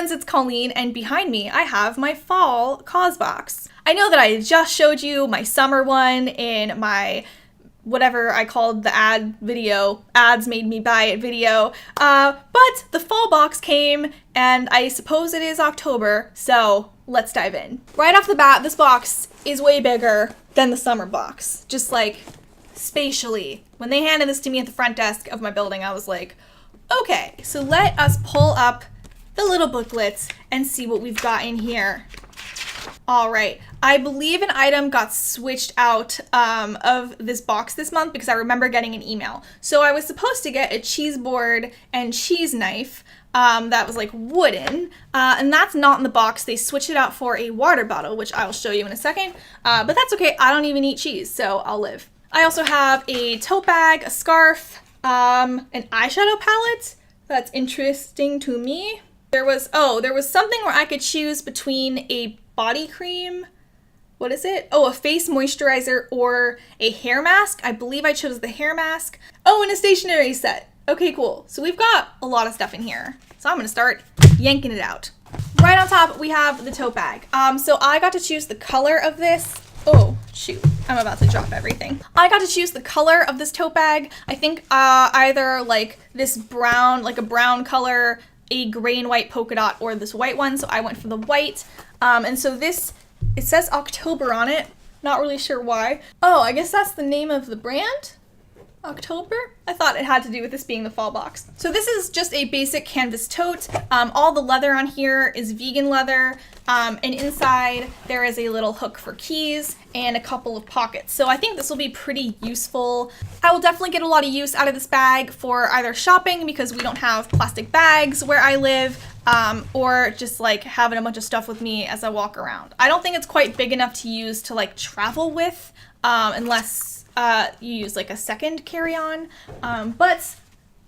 friends, it's Colleen, and behind me I have my fall Causebox. I know that I just showed you my summer one in my whatever I called the ad video, ads made me buy it video, but the fall box came, and I suppose it is October, so let's dive in. Right off the bat, this box is way bigger than the summer box, just like spatially. When they handed this to me at the front desk of my building, I was like, okay, so let us pull up the little booklets and see what we've got in here. All right, I believe an item got switched out of this box this month because I remember getting an email. So I was supposed to get a cheese board and cheese knife that was like wooden, and that's not in the box. They switched it out for a water bottle, which I will show you in a second, but that's okay. I don't even eat cheese, so I'll live. I also have a tote bag, a scarf, an eyeshadow palette. That's interesting to me. There was something where I could choose between a body cream, what is it? Oh, a face moisturizer or a hair mask. I believe I chose the hair mask. Oh, and a stationery set. Okay, cool. So we've got a lot of stuff in here. So I'm gonna start yanking it out. Right on top, we have the tote bag. So I got to choose the color of this. Oh, shoot. I'm about to drop everything. I got to choose the color of this tote bag. I think either like this brown, like a brown color, a gray and white polka dot, or this white one. So I went for the white. And so this, it says October on it. Not really sure why. Oh, I guess that's the name of the brand? October? I thought it had to do with this being the fall box. So this is just a basic canvas tote. All the leather on here is vegan leather. And inside there is a little hook for keys and a couple of pockets. So I think this will be pretty useful. I will definitely get a lot of use out of this bag for either shopping because we don't have plastic bags where I live, or just like having a bunch of stuff with me as I walk around. I don't think it's quite big enough to use to like travel with, unless you use like a second carry-on, but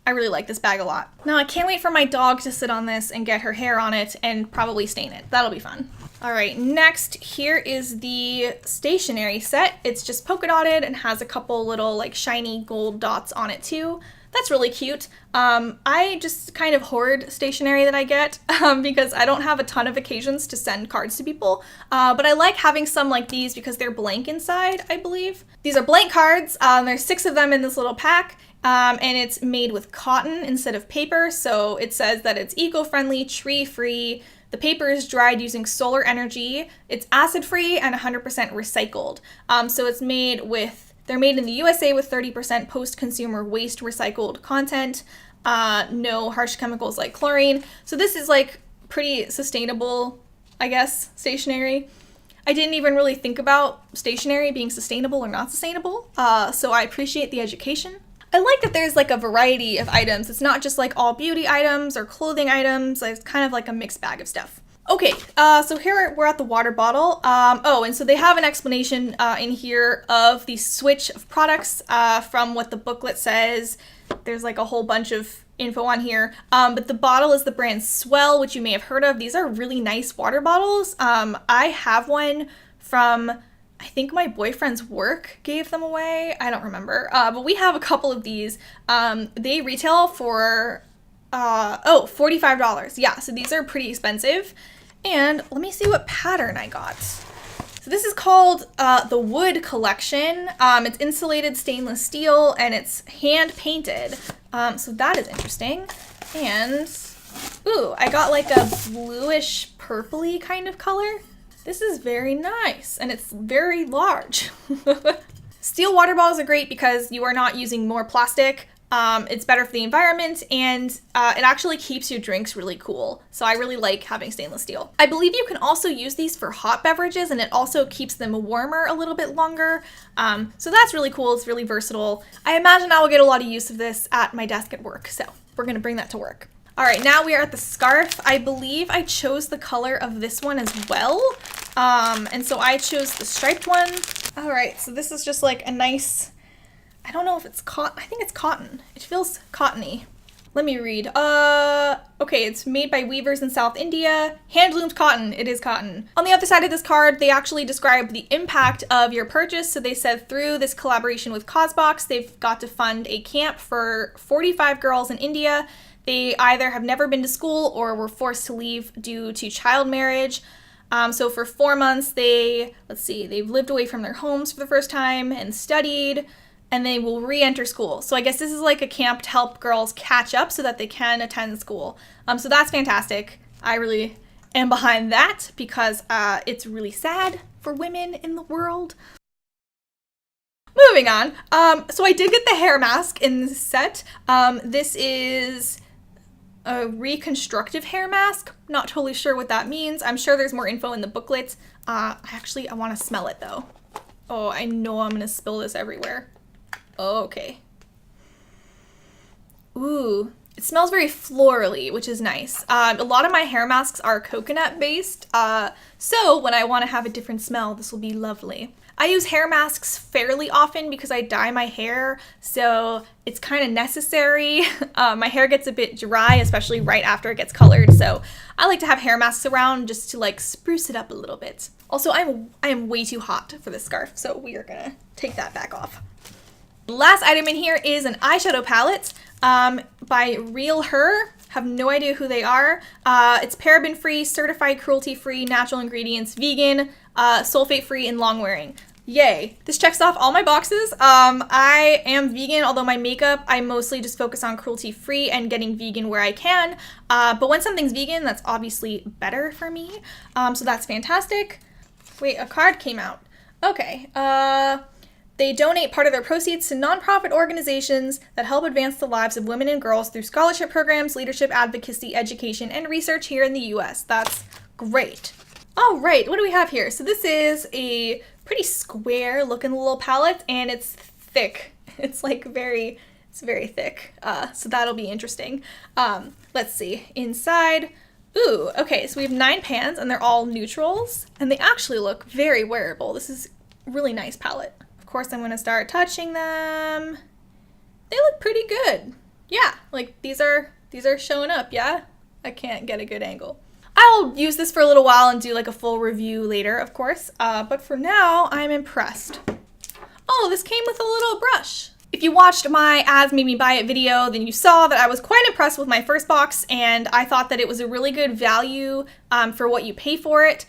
I really like this bag a lot. Now I can't wait for my dog to sit on this and get her hair on it and probably stain it. That'll be fun. All right, next here is the stationery set. It's just polka dotted and has a couple little like shiny gold dots on it too. That's really cute. I just kind of hoard stationery that I get because I don't have a ton of occasions to send cards to people, but I like having some like these because they're blank inside, I believe. These are blank cards. There's 6 of them in this little pack, and it's made with cotton instead of paper, so it says that it's eco-friendly, tree-free. The paper is dried using solar energy. It's acid-free and 100% recycled. So it's made with They're made in the USA with 30% post-consumer waste recycled content, no harsh chemicals like chlorine. So this is like pretty sustainable, I guess, stationery. I didn't even really think about stationery being sustainable or not sustainable, so I appreciate the education. I like that there's like a variety of items. It's not just like all beauty items or clothing items. It's kind of like a mixed bag of stuff. Okay, so here we're at the water bottle. Oh, and so they have an explanation in here of the switch of products from what the booklet says. There's like a whole bunch of info on here, but the bottle is the brand Swell, which you may have heard of. These are really nice water bottles. I have one from, I think my boyfriend's work gave them away. I don't remember, but we have a couple of these. They retail for $45. Yeah, so these are pretty expensive. And let me see what pattern I got. So this is called the Wood Collection. It's insulated stainless steel and it's hand painted. So that is interesting. And, ooh, I got like a bluish purpley kind of color. This is very nice and it's very large. Steel water bottles are great because you are not using more plastic. It's better for the environment, and it actually keeps your drinks really cool. So I really like having stainless steel. I believe you can also use these for hot beverages, and it also keeps them warmer a little bit longer. So that's really cool. It's really versatile. I imagine I will get a lot of use of this at my desk at work, so we're gonna bring that to work. All right, now we are at the scarf. I believe I chose the color of this one as well. And so I chose the striped one. All right, so this is just like a nice, I don't know if it's cotton. I think it's cotton. It feels cottony. Let me read. Okay, it's made by weavers in South India. Hand-loomed cotton. It is cotton. On the other side of this card, they actually describe the impact of your purchase. So they said through this collaboration with Causebox, they've got to fund a camp for 45 girls in India. They either have never been to school or were forced to leave due to child marriage. So for 4 months, they've lived away from their homes for the first time and studied, and they will re-enter school. So I guess this is like a camp to help girls catch up so that they can attend school. So that's fantastic. I really am behind that because it's really sad for women in the world. Moving on. So I did get the hair mask in this set. This is a reconstructive hair mask. Not totally sure what that means. I'm sure there's more info in the booklet. I want to smell it though. Oh, I know I'm gonna spill this everywhere. Okay. Ooh, it smells very florally, which is nice. A lot of my hair masks are coconut based, so when I want to have a different smell, this will be lovely. I use hair masks fairly often because I dye my hair, so it's kind of necessary. My hair gets a bit dry, especially right after it gets colored, so I like to have hair masks around just to like spruce it up a little bit. Also, I am way too hot for this scarf, so we are gonna take that back off. The last item in here is an eyeshadow palette by Real Her. Have no idea who they are. It's paraben-free, certified cruelty-free, natural ingredients, vegan, sulfate-free, and long-wearing. Yay. This checks off all my boxes. I am vegan, although my makeup, I mostly just focus on cruelty-free and getting vegan where I can. But when something's vegan, that's obviously better for me. So that's fantastic. Wait, a card came out. Okay. They donate part of their proceeds to nonprofit organizations that help advance the lives of women and girls through scholarship programs, leadership, advocacy, education, and research here in the US. That's great. All right, what do we have here? So this is a pretty square looking little palette, and it's thick. It's like it's very thick. So that'll be interesting. Let's see, inside. Ooh, okay, so we have 9 pans, and they're all neutrals, and they actually look very wearable. This is a really nice palette. Of course, I'm gonna start touching them. They look pretty good. Yeah, like these are showing up, yeah? I can't get a good angle. I'll use this for a little while and do like a full review later, of course, but for now, I'm impressed. Oh, this came with a little brush. If you watched my Ads Made Me Buy It video, then you saw that I was quite impressed with my first box, and I thought that it was a really good value for what you pay for it.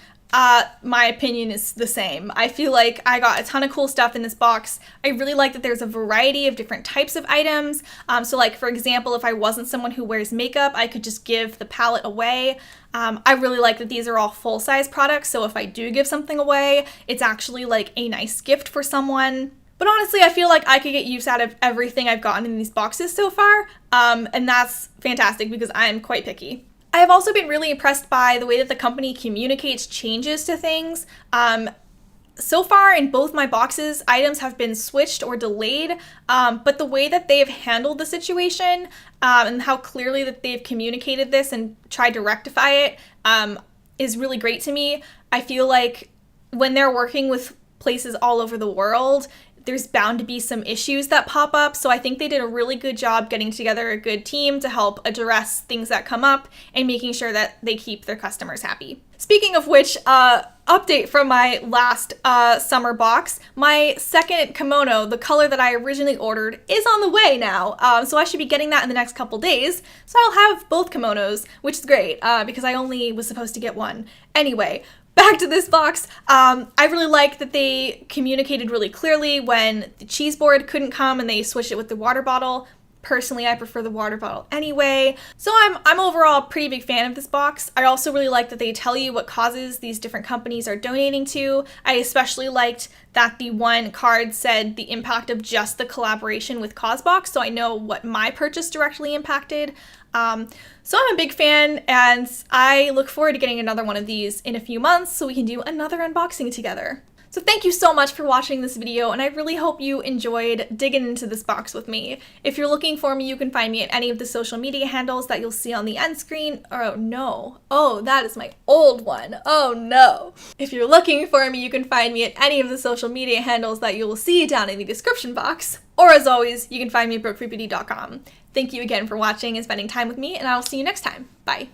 My opinion is the same. I feel like I got a ton of cool stuff in this box. I really like that there's a variety of different types of items. So like, for example, if I wasn't someone who wears makeup, I could just give the palette away. I really like that these are all full-size products, so if I do give something away, it's actually like a nice gift for someone. But honestly, I feel like I could get use out of everything I've gotten in these boxes so far, and that's fantastic because I am quite picky. I have also been really impressed by the way that the company communicates changes to things. So far in both my boxes, items have been switched or delayed, but the way that they've handled the situation and how clearly that they've communicated this and tried to rectify it is really great to me. I feel like when they're working with places all over the world, there's bound to be some issues that pop up, so I think they did a really good job getting together a good team to help address things that come up and making sure that they keep their customers happy. Speaking of which, update from my last summer box, my second kimono, the color that I originally ordered, is on the way now, so I should be getting that in the next couple days, so I'll have both kimonos, which is great, because I only was supposed to get one. Anyway, back to this box. I really like that they communicated really clearly when the cheese board couldn't come and they switched it with the water bottle. Personally, I prefer the water bottle anyway. So I'm overall a pretty big fan of this box. I also really like that they tell you what causes these different companies are donating to. I especially liked that the one card said the impact of just the collaboration with Causebox, so I know what my purchase directly impacted. So I'm a big fan, and I look forward to getting another one of these in a few months so we can do another unboxing together. So thank you so much for watching this video, and I really hope you enjoyed digging into this box with me. If you're looking for me, you can find me at any of the social media handles that you'll see on the end screen. Oh no. Oh, that is my old one. Oh no. If you're looking for me, you can find me at any of the social media handles that you will see down in the description box. Or as always, you can find me at brokefreebeauty.com. Thank you again for watching and spending time with me, and I will see you next time. Bye.